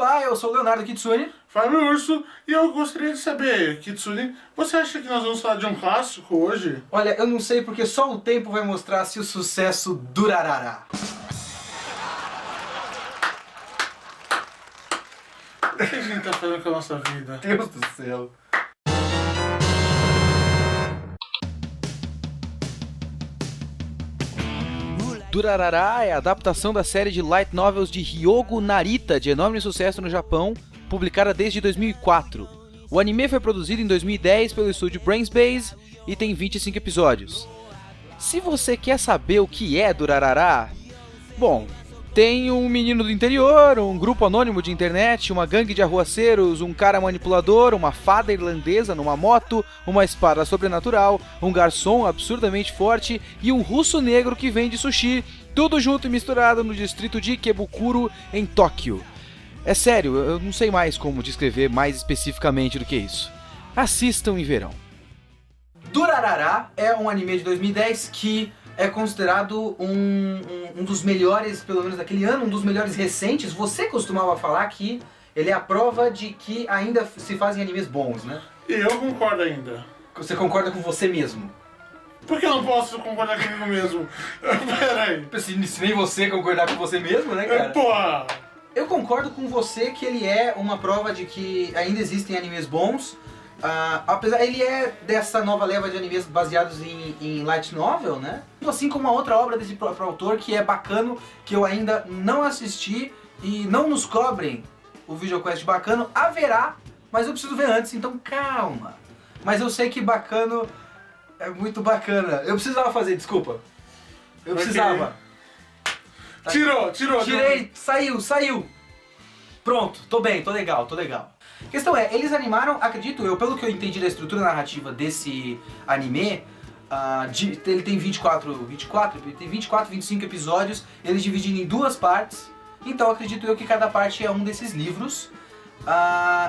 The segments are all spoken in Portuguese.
Olá, eu sou o Leonardo Kitsune. Fábio Urso, e eu gostaria de saber, Kitsune, você acha que nós vamos falar de um clássico hoje? Olha, eu não sei porque só o tempo vai mostrar se o sucesso durará. O que a gente tá fazendo com a nossa vida? Deus do céu. Durarara é a adaptação da série de light novels de Ryogo Narita, de enorme sucesso no Japão, publicada desde 2004. O anime foi produzido em 2010 pelo estúdio Brainsbase e tem 25 episódios. Se você quer saber o que é Durarara, bom, tem um menino do interior, um grupo anônimo de internet, uma gangue de arruaceiros, um cara manipulador, uma fada irlandesa numa moto, uma espada sobrenatural, um garçom absurdamente forte e um russo negro que vende sushi, tudo junto e misturado no distrito de Ikebukuro, em Tóquio. É sério, eu não sei mais como descrever mais especificamente do que isso. Assistam em verão. Durarara é um anime de 2010 que é considerado um dos melhores, pelo menos daquele ano, um dos melhores recentes. Você costumava falar que ele é a prova de que ainda se fazem animes bons, né? E eu concordo ainda. Você concorda com você mesmo? Por que eu não posso concordar comigo mesmo? Pera aí. Se nem você concordar com você mesmo, né, cara? Porra! Eu concordo com você que ele é uma prova de que ainda existem animes bons. Apesar, ele é dessa nova leva de animes baseados em light novel, né? Assim como uma outra obra desse próprio autor que é bacano, que eu ainda não assisti e não nos cobrem o VideoQuest bacano, haverá, mas eu preciso ver antes, então calma. Mas eu sei que bacano é muito bacana. Eu precisava fazer, desculpa. Eu precisava. Tá. Tirou. Tirei, saiu. Pronto, tô bem, tô legal. A questão é, eles animaram, acredito eu, pelo que eu entendi da estrutura narrativa desse anime, ele tem 24, 25 episódios, eles dividem em duas partes, então acredito eu que cada parte é um desses livros,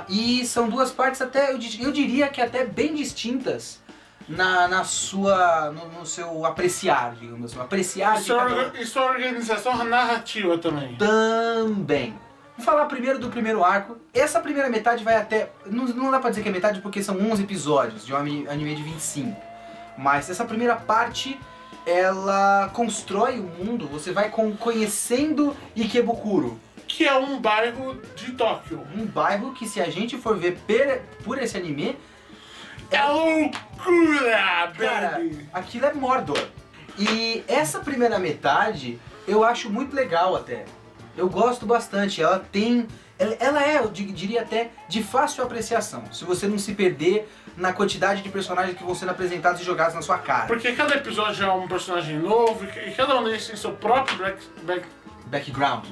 e são duas partes até, eu diria que até bem distintas no seu apreciar, digamos assim, apreciar de cada um. E sua organização narrativa também. Também. Vou falar primeiro do primeiro arco. Essa primeira metade vai até... Não dá pra dizer que é metade porque são 11 episódios de um anime de 25. Mas essa primeira parte, ela constrói o mundo. Você vai conhecendo Ikebukuro. Que é um bairro de Tóquio. Um bairro que, se a gente for ver por esse anime... É loucura, cara, baby! aquilo é Mordor. E essa primeira metade, eu acho muito legal até. Eu gosto bastante, ela é, eu diria até, de fácil apreciação, se você não se perder na quantidade de personagens que vão sendo apresentados e jogados na sua cara. Porque cada episódio é um personagem novo, e cada um deles tem seu próprio background,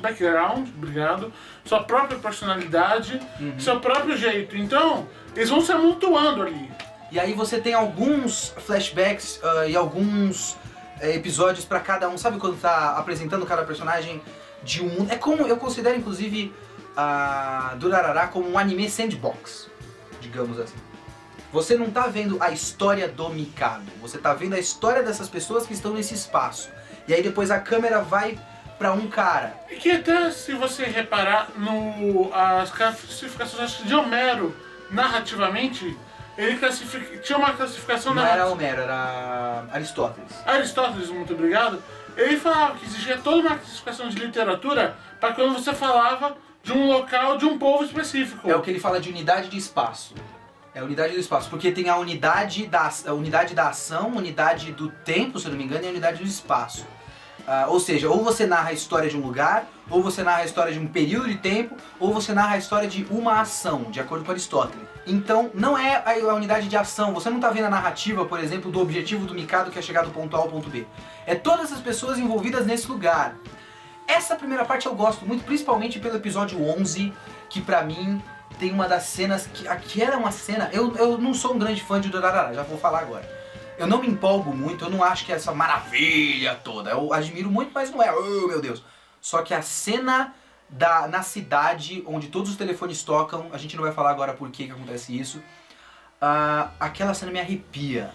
obrigado, sua própria personalidade, seu próprio jeito, então eles vão se amontoando ali. E aí você tem alguns flashbacks e alguns episódios pra cada um, sabe quando tá apresentando cada personagem de um mundo? É como, eu considero inclusive Durarara como um anime sandbox, digamos assim. Você não tá vendo a história do Mikado, você tá vendo a história dessas pessoas que estão nesse espaço. E aí depois a câmera vai pra um cara. E que até se você reparar as classificações de Homero, narrativamente, ele tinha uma classificação Não era Homero, era Aristóteles, muito obrigado. Ele falava que exigia toda uma classificação de literatura para quando você falava de um local, de um povo específico. É o que ele fala de unidade de espaço. É a unidade do espaço, porque tem a unidade da ação, unidade do tempo, se eu não me engano, e a unidade do espaço. Ou seja, ou você narra a história de um lugar, ou você narra a história de um período de tempo, ou você narra a história de uma ação, de acordo com Aristóteles. Então, não é a unidade de ação, você não está vendo a narrativa, por exemplo, do objetivo do Mikado, que é chegar do ponto A ao ponto B. É todas as pessoas envolvidas nesse lugar. Essa primeira parte eu gosto muito, principalmente pelo episódio 11, que pra mim tem uma das cenas, que era uma cena... Eu não sou um grande fã de Durarara, já vou falar agora. Eu não me empolgo muito, eu não acho que é essa maravilha toda. Eu admiro muito, mas não é, oh meu Deus. Só que a cena na cidade, onde todos os telefones tocam, a gente não vai falar agora por que acontece isso. Aquela cena me arrepia.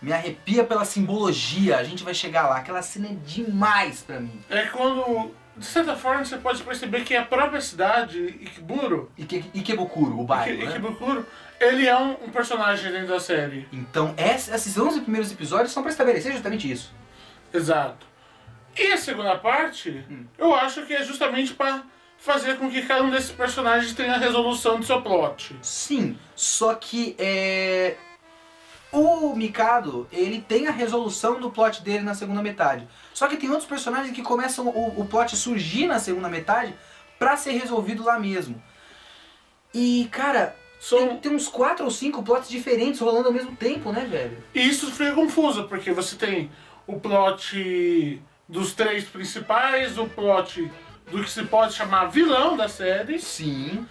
Me arrepia pela simbologia, a gente vai chegar lá. Aquela cena é demais pra mim. É quando de certa forma, você pode perceber que a própria cidade, Ikebukuro, Ikebukuro, o bairro, né? Ikebukuro, ele é um personagem dentro da série. Então, esses 11 primeiros episódios são pra estabelecer justamente isso. Exato. E a segunda parte, eu acho que é justamente pra fazer com que cada um desses personagens tenha a resolução do seu plot. Sim, só que o Mikado, ele tem a resolução do plot dele na segunda metade. Só que tem outros personagens que começam o plot surgir na segunda metade pra ser resolvido lá mesmo. E, cara, tem uns 4 ou 5 plots diferentes rolando ao mesmo tempo, né, velho? E isso fica confuso, porque você tem o plot dos 3 principais, o plot do que se pode chamar vilão da série. Sim.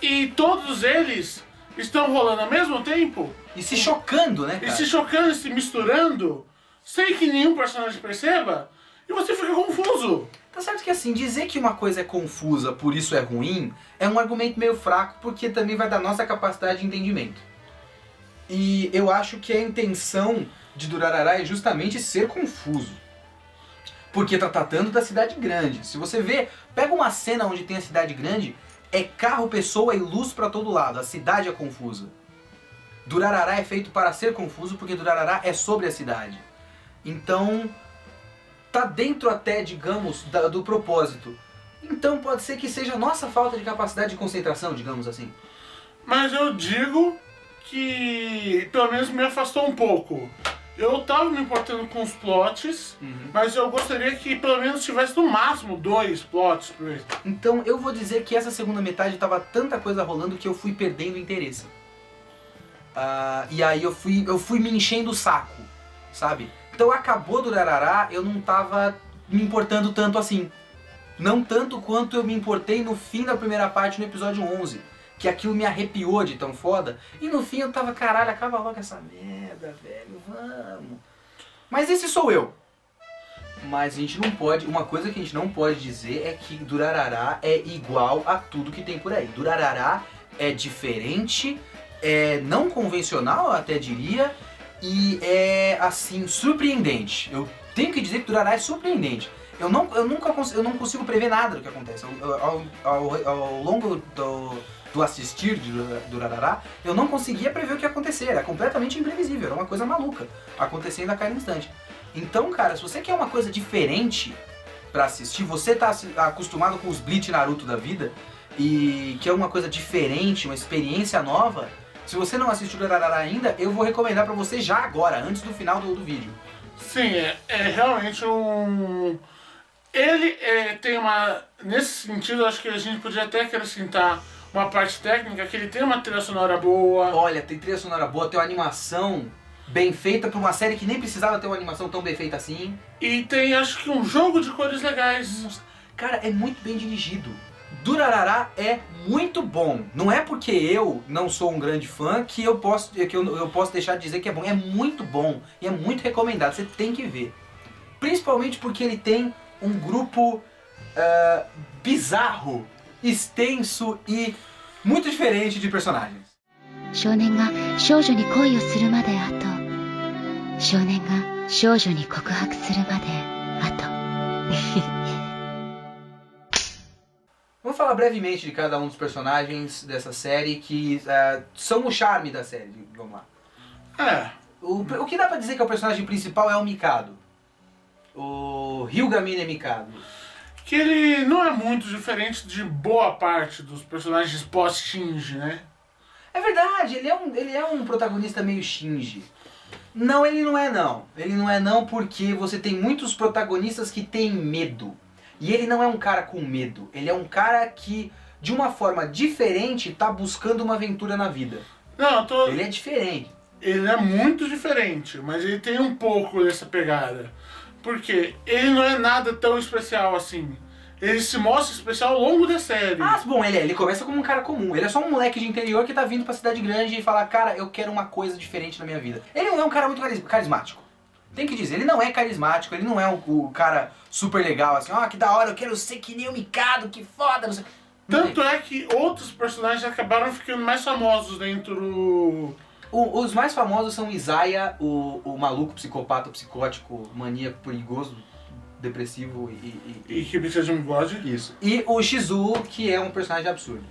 E todos eles estão rolando ao mesmo tempo. E se chocando, né, cara? E se chocando e se misturando, sem que nenhum personagem perceba, e você fica confuso. Tá certo que assim, dizer que uma coisa é confusa, por isso é ruim, é um argumento meio fraco, porque também vai da nossa capacidade de entendimento. E eu acho que a intenção de Durarara é justamente ser confuso. Porque tá tratando da cidade grande. Se você vê, pega uma cena onde tem a cidade grande, é carro, pessoa e luz pra todo lado. A cidade é confusa. Durarara é feito para ser confuso porque Durarara é sobre a cidade. Então, tá dentro até, digamos, do propósito. Então pode ser que seja a nossa falta de capacidade de concentração, digamos assim. Mas eu digo que pelo menos me afastou um pouco. Eu tava me importando com os plots, mas eu gostaria que pelo menos tivesse no máximo 2 plots por vez. Então eu vou dizer que essa segunda metade tava tanta coisa rolando que eu fui perdendo interesse. E aí eu fui me enchendo o saco, sabe? Então acabou Durarara, eu não tava me importando tanto assim. Não tanto quanto eu me importei no fim da primeira parte, no episódio 11. Que aquilo me arrepiou de tão foda. E no fim eu tava, caralho, acaba logo essa merda, velho, vamos. Mas esse sou eu. Mas a gente não pode, uma coisa que a gente não pode dizer é que Durarara é igual a tudo que tem por aí. Durarara é diferente, é não convencional, eu até diria, e é, assim, surpreendente. Eu tenho que dizer que Durarara é surpreendente. Eu não consigo prever nada do que acontece. Ao longo do assistir de Durarara, eu não conseguia prever o que ia acontecer. Era completamente imprevisível, era uma coisa maluca, acontecendo a cada instante. Então, cara, se você quer uma coisa diferente pra assistir, você tá acostumado com os Bleach Naruto da vida, e quer uma coisa diferente, uma experiência nova, se você não assistiu Durarara ainda, eu vou recomendar pra você já agora, antes do final do vídeo. Sim, é realmente um... Ele tem uma... Nesse sentido, acho que a gente podia até acrescentar uma parte técnica, que ele tem uma trilha sonora boa. Olha, tem trilha sonora boa, tem uma animação bem feita pra uma série que nem precisava ter uma animação tão bem feita assim. E tem, acho que, um jogo de cores legais. Nossa, cara, é muito bem dirigido. Durarara é muito bom. Não é porque eu não sou um grande fã que eu posso deixar de dizer que é bom. É muito bom e é muito recomendado. Você tem que ver. Principalmente porque ele tem um grupo bizarro, extenso e muito diferente de personagens. 少年が少女に恋をするまであと少年が少女に告白するまであと Vamos falar brevemente de cada um dos personagens dessa série que são o charme da série, vamos lá. O que dá pra dizer que é o personagem principal é o Mikado. O Hyugamine Mikado. Que ele não é muito diferente de boa parte dos personagens pós-Shinji, né? É verdade, ele é um protagonista meio Shinji. Não, ele não é não. Ele não é não porque você tem muitos protagonistas que têm medo. E ele não é um cara com medo. Ele é um cara que, de uma forma diferente, tá buscando uma aventura na vida. Não, Ele é diferente. Ele é muito diferente, mas ele tem um pouco dessa pegada. Porque ele não é nada tão especial assim. Ele se mostra especial ao longo da série. Bom, ele começa como um cara comum. Ele é só um moleque de interior que tá vindo pra cidade grande e fala, cara, eu quero uma coisa diferente na minha vida. Ele não é um cara muito carismático. Tem que dizer, ele não é carismático, ele não é o cara super legal, assim, que da hora, eu quero ser que nem o Mikado, que foda, não sei. Tanto é que outros personagens acabaram ficando mais famosos dentro do... Os mais famosos são Isaiah, o maluco psicopata, psicótico, maníaco, perigoso, depressivo E que precisa de um bigode. Isso. E o Shizu, que é um personagem absurdo.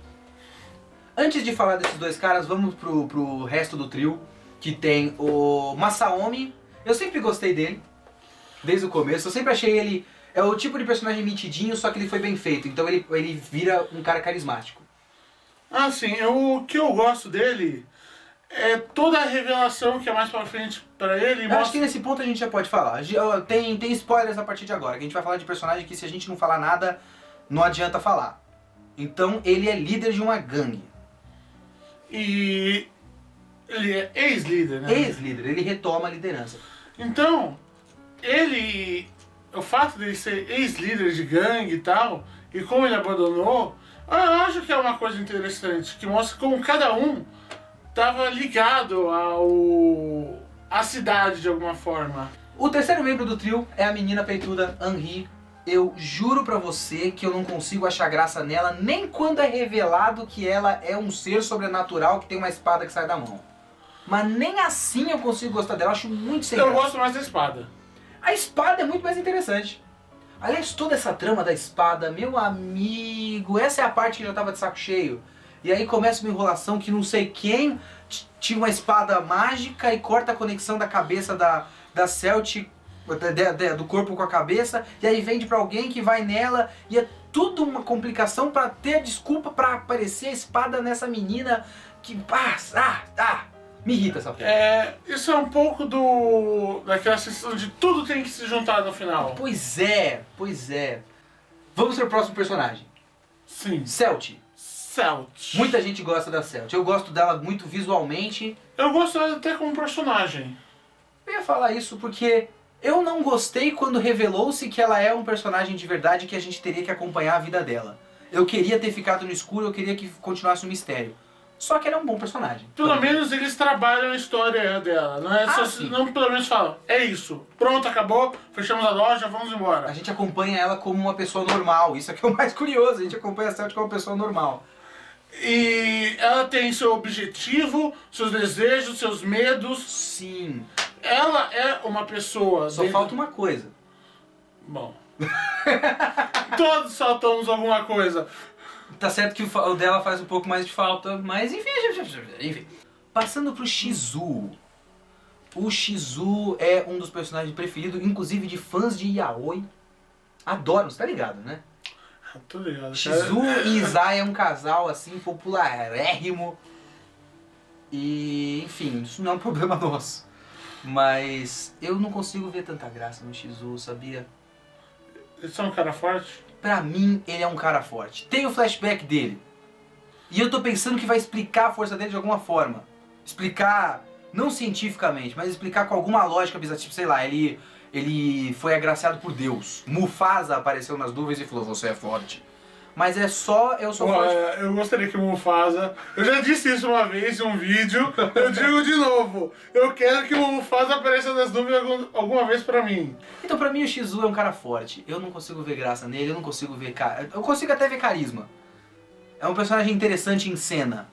Antes de falar desses dois caras, vamos pro resto do trio, que tem o Masaomi. Eu sempre gostei dele, desde o começo. Eu sempre achei ele... É o tipo de personagem metidinho, só que ele foi bem feito. Então ele vira um cara carismático. Ah, sim. O que eu gosto dele é toda a revelação que é mais pra frente pra ele. Eu acho que nesse ponto a gente já pode falar. Tem spoilers a partir de agora, que a gente vai falar de personagem que se a gente não falar nada, não adianta falar. Então ele é líder de uma gangue. E ele é ex-líder, né? Ex-líder, ele retoma a liderança. Então, o fato dele ser ex-líder de gangue e tal, e como ele abandonou, eu acho que é uma coisa interessante, que mostra como cada um estava ligado à cidade de alguma forma. O terceiro membro do trio é a menina peituda Anri. Eu juro pra você que eu não consigo achar graça nela, nem quando é revelado que ela é um ser sobrenatural que tem uma espada que sai da mão. Mas nem assim eu consigo gostar dela, eu acho muito sem Eu graça. gosto mais da espada. A espada é muito mais interessante. Aliás, toda essa trama da espada, meu amigo, essa é a parte que já tava de saco cheio. E aí começa uma enrolação que não sei quem tinha uma espada mágica e corta a conexão da cabeça da Celtic, do corpo com a cabeça, e aí vende pra alguém que vai nela, e é tudo uma complicação pra ter a desculpa pra aparecer a espada nessa menina que... me irrita essa porra. Isso é um pouco daquela sensação de tudo tem que se juntar no final. Pois é. Vamos pro próximo personagem. Sim. Celtic. Celt. Muita gente gosta da Celtic. Eu gosto dela muito visualmente. Eu gosto dela até como personagem. Eu ia falar isso porque eu não gostei quando revelou-se que ela é um personagem de verdade que a gente teria que acompanhar a vida dela. Eu queria ter ficado no escuro, eu queria que continuasse um mistério. Só que ela é um bom personagem. Pelo menos eles trabalham a história dela. Não é só sim. não pelo menos falam, é isso. Pronto, acabou, fechamos a loja, vamos embora. A gente acompanha ela como uma pessoa normal. Isso aqui é o mais curioso. A gente acompanha a Celtic como uma pessoa normal. E ela tem seu objetivo, seus desejos, seus medos. Sim. Ela é uma pessoa... Só falta uma coisa. Bom. Todos faltamos alguma coisa. Tá certo que o dela faz um pouco mais de falta, mas enfim. Passando pro Shizu. O Shizu é um dos personagens preferidos, inclusive de fãs de yaoi. Adoram, você tá ligado, né? Tô ligado. Shizu e Izaya é um casal assim popularérrimo. E enfim, isso não é um problema nosso. Mas eu não consigo ver tanta graça no Shizu, sabia? Eles são um cara forte? Pra mim, ele é um cara forte. Tem o flashback dele. E eu tô pensando que vai explicar a força dele de alguma forma. Explicar, não cientificamente, mas explicar com alguma lógica bizarra. Tipo, sei lá, ele foi agraciado por Deus. Mufasa apareceu nas nuvens e falou, você é forte. Mas é só, eu sou forte. Eu gostaria que o Mufasa... Eu já disse isso uma vez em um vídeo, eu digo de novo. Eu quero que o Mufasa apareça nas nuvens alguma vez pra mim. Então pra mim o Shizu é um cara forte. Eu não consigo ver graça nele, eu não consigo ver... Eu consigo até ver carisma. É um personagem interessante em cena.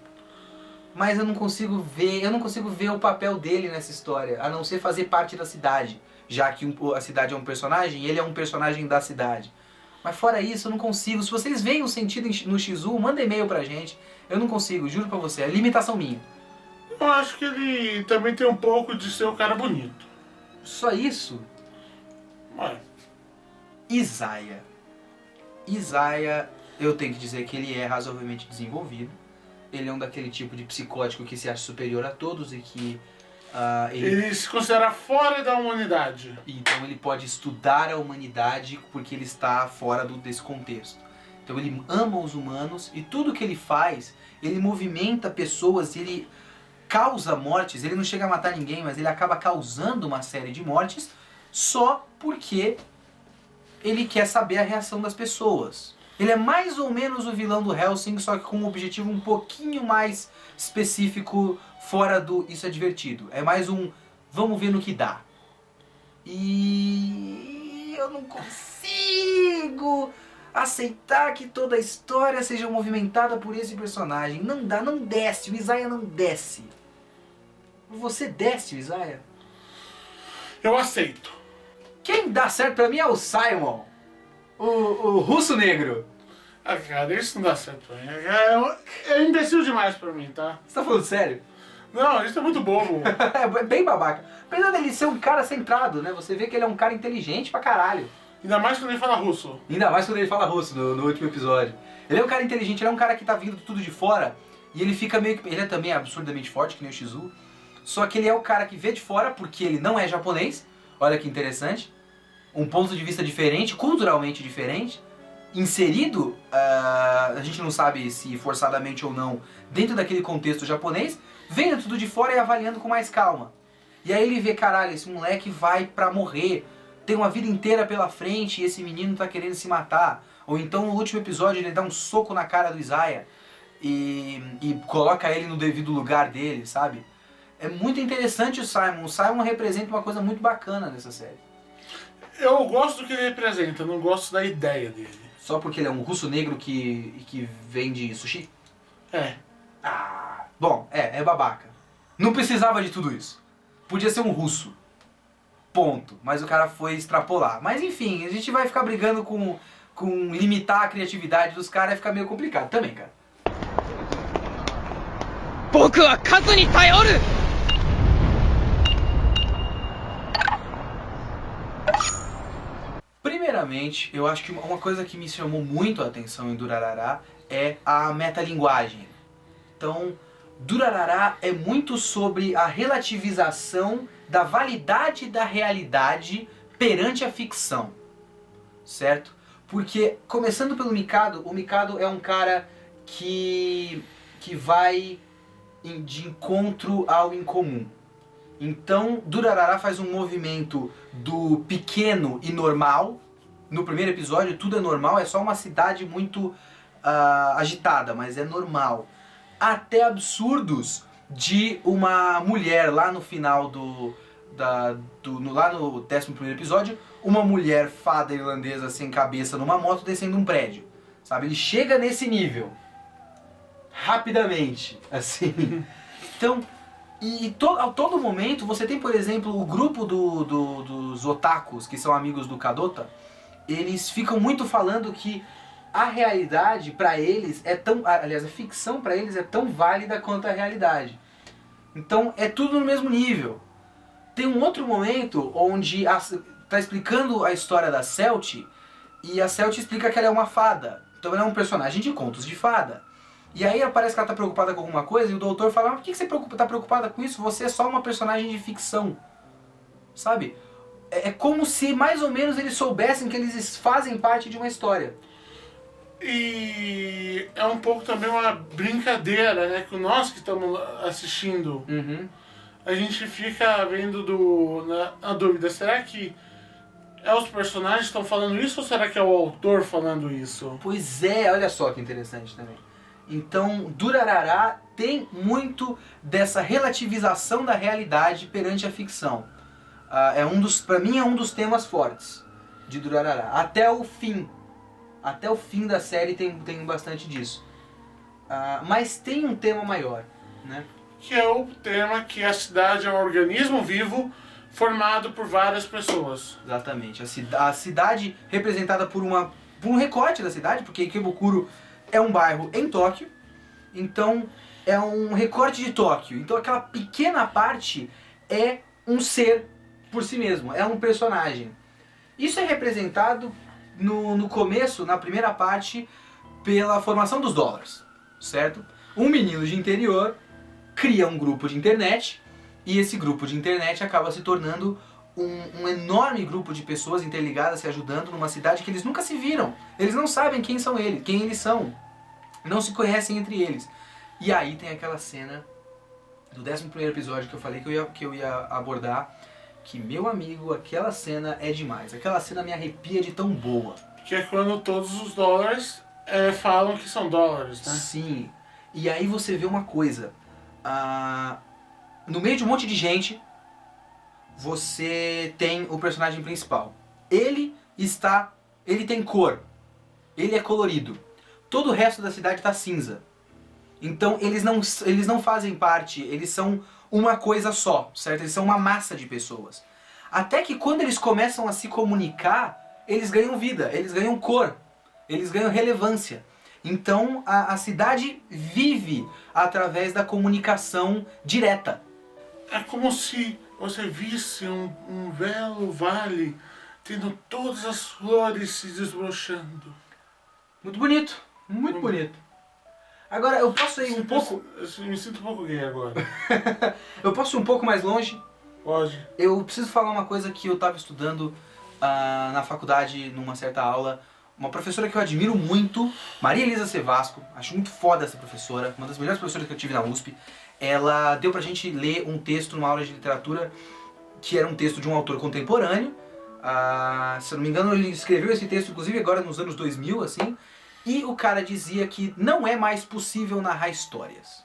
Mas eu não consigo ver o papel dele nessa história, a não ser fazer parte da cidade. Já que a cidade é um personagem, ele é um personagem da cidade. Mas fora isso, eu não consigo. Se vocês veem o sentido no Shizu, manda e-mail pra gente. Eu não consigo, juro pra você, é limitação minha. Eu acho que ele também tem um pouco de ser um cara bonito. Só isso? Ué. Izaya. Izaya, eu tenho que dizer que ele é razoavelmente desenvolvido. Ele é um daquele tipo de psicótico que se acha superior a todos e que... Ele se considera fora da humanidade. Então ele pode estudar a humanidade porque ele está fora desse contexto. Então ele ama os humanos e tudo que ele faz, ele movimenta pessoas, ele causa mortes. Ele não chega a matar ninguém, mas ele acaba causando uma série de mortes só porque ele quer saber a reação das pessoas. Ele é mais ou menos o vilão do Hellsing, só que com um objetivo um pouquinho mais específico, fora do isso é divertido. É mais um vamos ver no que dá. E eu não consigo aceitar que toda a história seja movimentada por esse personagem. Não dá, não desce. O Izaya não desce. Você desce, Izaya? Eu aceito. Quem dá certo pra mim é o Simon, o russo negro. Ah, cara, isso não dá certo pra mim. É imbecil demais pra mim, tá? Você tá falando sério? Não, isso é muito bobo. É bem babaca. Apesar dele ser um cara centrado, né? Você vê que ele é um cara inteligente pra caralho. Ainda mais quando ele fala russo. Ainda mais quando ele fala russo no último episódio. Ele é um cara inteligente, ele é um cara que tá vindo tudo de fora e ele fica meio que... Ele é também absurdamente forte, que nem o Shizu. Só que ele é o cara que vê de fora porque ele não é japonês. Olha que interessante. Um ponto de vista diferente, culturalmente diferente. Inserido, a gente não sabe se forçadamente ou não, dentro daquele contexto japonês. Vendo tudo de fora e avaliando com mais calma. E aí ele vê, caralho, esse moleque vai pra morrer. Tem uma vida inteira pela frente e esse menino tá querendo se matar. Ou então no último episódio ele dá um soco na cara do Isaiah e coloca ele no devido lugar dele, sabe? É muito interessante o Simon. O Simon representa uma coisa muito bacana nessa série. Eu gosto do que ele representa, não gosto da ideia dele. Só porque ele é um russo negro que vende sushi? É. Ah, bom, é babaca. Não precisava de tudo isso. Podia ser um russo. Ponto. Mas o cara foi extrapolar. Mas enfim, a gente vai ficar brigando com limitar a criatividade dos caras, vai ficar meio complicado também, cara. Primeiramente, eu acho que uma coisa que me chamou muito a atenção em Durarara é a metalinguagem. Então, Durarara é muito sobre a relativização da validade da realidade perante a ficção, certo? Porque, começando pelo Mikado, o Mikado é um cara que vai de encontro ao incomum. Então, Durarara faz um movimento do pequeno e normal. No primeiro episódio, tudo é normal, é só uma cidade muito agitada, mas é normal. Até absurdos de uma mulher lá no final lá no 11º episódio, uma mulher fada irlandesa sem cabeça numa moto descendo um prédio, sabe? Ele chega nesse nível rapidamente, assim. Então, a todo momento você tem, por exemplo, o grupo dos otakus, que são amigos do Kadota, eles ficam muito falando que a realidade pra eles é tão... Aliás, a ficção pra eles é tão válida quanto a realidade. Então é tudo no mesmo nível. Tem um outro momento onde tá explicando a história da Celt, e a Celt explica que ela é uma fada. Então ela é um personagem de contos de fada. E aí parece que ela tá preocupada com alguma coisa, e o doutor fala, mas por que você tá preocupada com isso? Você é só uma personagem de ficção. Sabe? É como se mais ou menos eles soubessem que eles fazem parte de uma história. E é um pouco também uma brincadeira, né? Que nós que estamos assistindo, a gente fica vendo na dúvida, será que os personagens que estão falando isso ou será que é o autor falando isso? Pois é, olha só que interessante também. Então, Durarara tem muito dessa relativização da realidade perante a ficção. Pra mim é um dos temas fortes de Durarara. Até o fim da série tem bastante disso. Mas tem um tema maior, né? Que é o tema que a cidade é um organismo vivo formado por várias pessoas. Exatamente. A cidade representada por um recorte da cidade, porque Ikebukuro é um bairro em Tóquio, então é um recorte de Tóquio. Então aquela pequena parte é um ser por si mesmo, é um personagem. Isso é representado no começo, na primeira parte, pela formação dos dólares, certo? Um menino de interior cria um grupo de internet e esse grupo de internet acaba se tornando um enorme grupo de pessoas interligadas se ajudando numa cidade que eles nunca se viram. Eles não sabem quem eles são. Não se conhecem entre eles. E aí tem aquela cena do 11º episódio que eu falei que eu ia abordar, que, meu amigo, aquela cena é demais. Aquela cena me arrepia de tão boa. Que é quando todos os dólares falam que são dólares, né? Sim. E aí você vê uma coisa. No meio de um monte de gente, você tem o personagem principal. Ele tem cor. Ele é colorido. Todo o resto da cidade está cinza. Então eles não fazem parte, eles são uma coisa só, certo? Eles são uma massa de pessoas. Até que quando eles começam a se comunicar, eles ganham vida, eles ganham cor, eles ganham relevância. Então a cidade vive através da comunicação direta. É como se você visse um belo vale tendo todas as flores se desbrochando. Muito bonito, muito bonito. Agora eu posso ir um pouco... Eu me sinto um pouco gay agora. Eu posso ir um pouco mais longe? Pode. Eu preciso falar uma coisa que eu estava estudando na faculdade, numa certa aula. Uma professora que eu admiro muito, Maria Elisa Sevasco, acho muito foda essa professora, uma das melhores professoras que eu tive na USP. Ela deu pra gente ler um texto numa aula de literatura, que era um texto de um autor contemporâneo. Se eu não me engano, ele escreveu esse texto, inclusive agora nos anos 2000, assim. E o cara dizia que não é mais possível narrar histórias.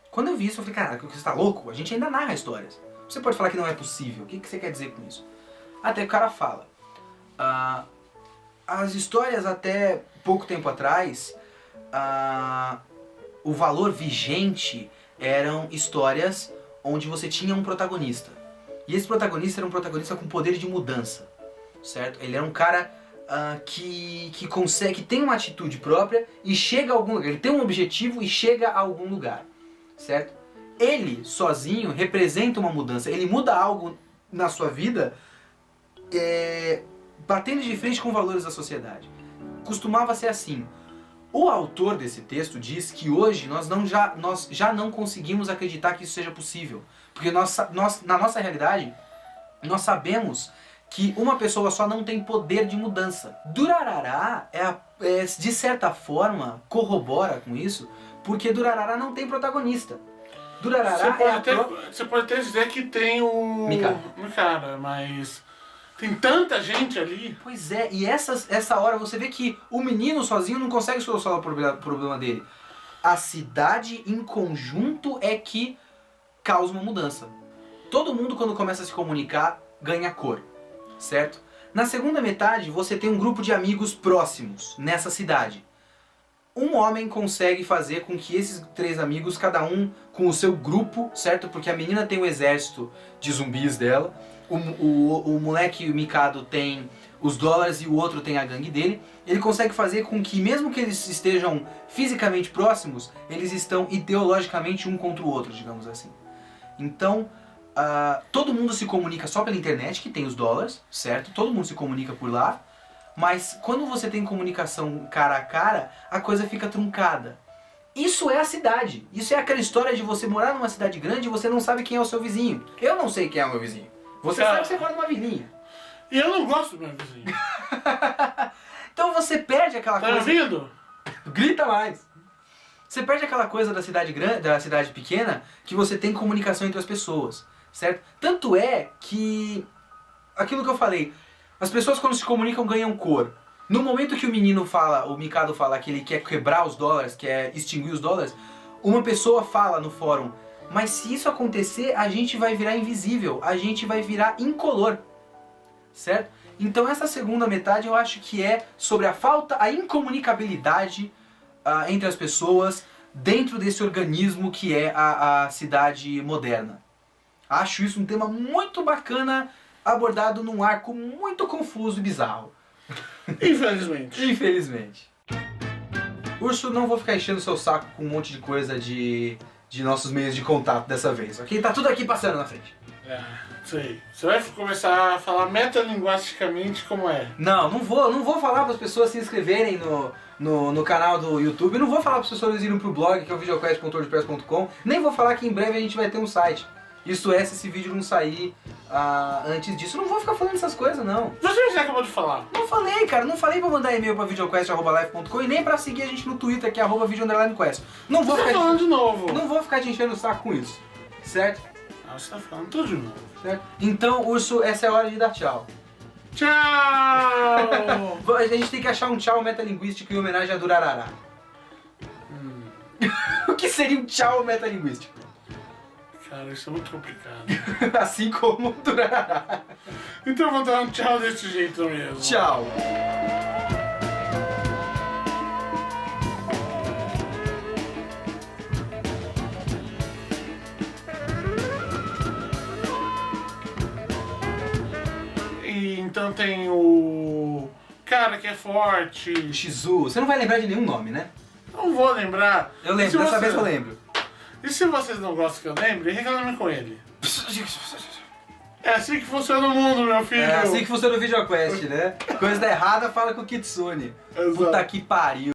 Quando eu vi isso, eu falei, cara, você tá louco? A gente ainda narra histórias. Você pode falar que não é possível. O que você quer dizer com isso? Até que o cara fala. As histórias até pouco tempo atrás, o valor vigente eram histórias onde você tinha um protagonista. E esse protagonista era um protagonista com poder de mudança, certo? Ele era um cara que consegue, tem uma atitude própria e chega a algum lugar. Ele tem um objetivo e chega a algum lugar, certo? Ele, sozinho, representa uma mudança. Ele muda algo na sua vida batendo de frente com valores da sociedade. Costumava ser assim. O autor desse texto diz que hoje nós já não conseguimos acreditar que isso seja possível. Porque na nossa realidade, nós sabemos que uma pessoa só não tem poder de mudança. Durarara, de certa forma, corrobora com isso, porque Durarara não tem protagonista. Durarara você pode até dizer que tem o... Mikado, mas... Tem tanta gente ali. Pois é, e essa hora você vê que o menino sozinho não consegue solucionar o problema dele. A cidade em conjunto é que causa uma mudança. Todo mundo, quando começa a se comunicar, ganha cor, certo? Na segunda metade, você tem um grupo de amigos próximos nessa cidade. Um homem consegue fazer com que esses 3 amigos, cada um com o seu grupo, certo? Porque a menina tem o exército de zumbis dela. O moleque, o Mikado, tem os dólares e o outro tem a gangue dele. Ele consegue fazer com que, mesmo que eles estejam fisicamente próximos, eles estão ideologicamente um contra o outro, digamos assim. Então, todo mundo se comunica só pela internet, que tem os dólares, certo? Todo mundo se comunica por lá. Mas quando você tem comunicação cara a cara, a coisa fica truncada. Isso é a cidade. Isso é aquela história de você morar numa cidade grande e você não sabe quem é o seu vizinho. Eu não sei quem é o meu vizinho. Você sabe que você mora numa vilinha. E eu não gosto do meu vizinho. Então você perde aquela coisa... Tá ouvindo? Grita mais. Você perde aquela coisa da cidade grande, da cidade pequena, que você tem comunicação entre as pessoas, certo? Tanto é que... Aquilo que eu falei, as pessoas quando se comunicam ganham cor. No momento que o menino fala, o Mikado fala que ele quer quebrar os dólares, quer extinguir os dólares, uma pessoa fala no fórum: mas se isso acontecer, a gente vai virar invisível, a gente vai virar incolor, certo? Então essa segunda metade eu acho que é sobre a incomunicabilidade entre as pessoas dentro desse organismo que é a cidade moderna. Acho isso um tema muito bacana, abordado num arco muito confuso e bizarro. Infelizmente. Infelizmente. Urso, não vou ficar enchendo o seu saco com um monte de coisa de nossos meios de contato dessa vez, ok? Tá tudo aqui passando na frente. Sei. Você vai começar a falar metalinguisticamente como é? Não vou falar para as pessoas se inscreverem no canal do YouTube, não vou falar para as pessoas irem pro blog, que é o videoquest.wordpress.com, nem vou falar que em breve a gente vai ter um site. Isso é, se esse vídeo não sair antes disso. Eu não vou ficar falando essas coisas, não. Você já acabou de falar. Não falei, cara. Não falei pra mandar e-mail pra videoquest@live.com e nem pra seguir a gente no Twitter, que é @video_quest. Não vou ficar falando de novo. Não vou ficar te enchendo o saco com isso. Certo? Você tá falando tudo de novo. Certo? Então, Urso, essa é a hora de dar tchau. Tchau! A gente tem que achar um tchau metalinguístico em homenagem a Durarara. O que seria um tchau metalinguístico? Cara, isso é muito complicado. Assim como Durarara. Então vou dar um tchau desse jeito mesmo. Tchau. Então tem o cara que é forte. Shizu. Você não vai lembrar de nenhum nome, né? Não vou lembrar. Eu E lembro, se dessa você- vez eu lembro. E se vocês não gostam que eu lembre, reclame com ele. É assim que funciona o mundo, meu filho. É assim que funciona o VideoQuest, né? Coisa da errada, fala com o Kitsune. Exato. Puta que pariu.